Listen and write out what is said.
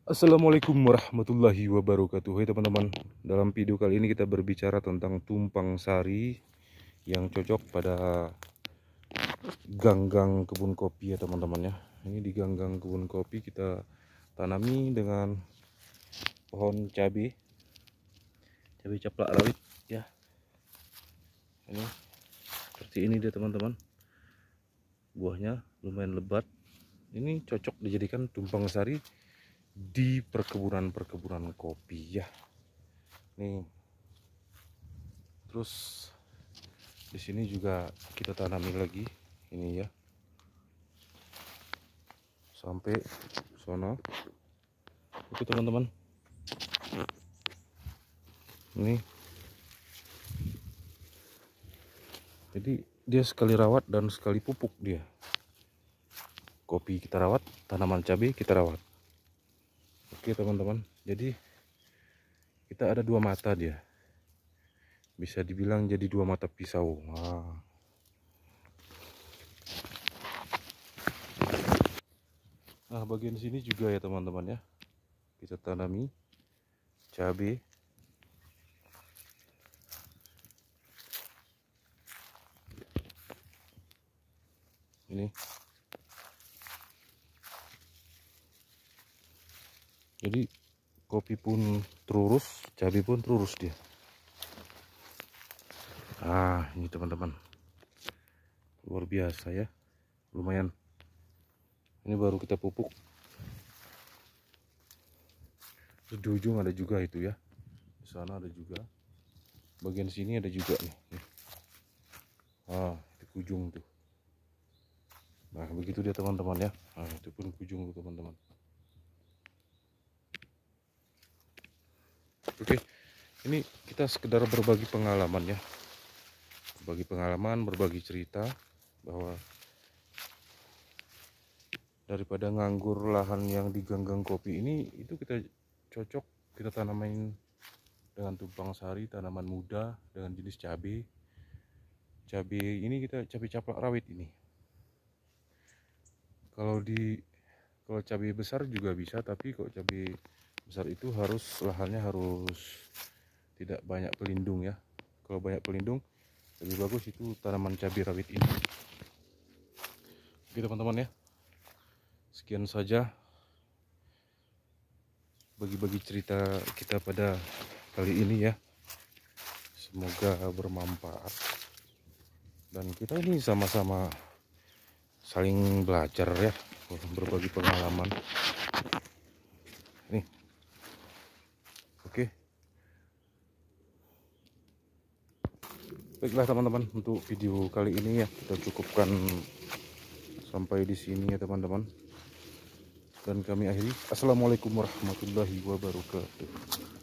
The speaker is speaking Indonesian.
Assalamualaikum warahmatullahi wabarakatuh. Hai teman-teman, dalam video kali ini kita berbicara tentang tumpang sari yang cocok pada ganggang kebun kopi ya teman-teman ya. Ini di ganggang kebun kopi kita tanami dengan pohon cabai caplak rawit ya. Ini seperti ini dia teman-teman, buahnya lumayan lebat. Ini cocok dijadikan tumpang sari di perkebunan kopi ya. Nih, terus di sini juga kita tanami lagi ini ya, sampai sono. Oke teman-teman, ini jadi dia sekali rawat dan sekali pupuk dia. Kopi kita rawat, tanaman cabai kita rawat. Oke teman-teman, jadi kita ada dua mata dia, bisa dibilang jadi dua mata pisau. Nah bagian sini juga ya teman-teman ya, kita tanami cabai. Ini jadi kopi pun terurus, cabai pun terurus dia. Ini teman-teman, luar biasa ya, lumayan. Ini baru kita pupuk. Terus di ujung ada juga itu ya, di sana ada juga, bagian sini ada juga nih. Di ujung tuh. Nah begitu dia teman-teman ya. Itu pun ujung tuh teman-teman. Oke, ini kita sekedar berbagi pengalaman ya, berbagi pengalaman, berbagi cerita, bahwa daripada nganggur lahan yang di ganggang kopi ini, itu kita cocok kita tanamin dengan tumpang sari, tanaman muda dengan jenis cabai. Cabai ini kita cabai caplak rawit ini. Kalau cabai besar juga bisa, tapi kalau cabai besar itu lahannya harus tidak banyak pelindung ya. Kalau banyak pelindung lebih bagus itu tanaman cabai rawit ini. Oke teman-teman ya, sekian saja bagi-bagi cerita kita pada kali ini ya. Semoga bermanfaat dan kita ini sama-sama saling belajar ya, berbagi pengalaman. Nih, oke. Baiklah teman-teman, untuk video kali ini ya kita cukupkan sampai di sini ya teman-teman. Dan kami akhiri. Assalamualaikum warahmatullahi wabarakatuh.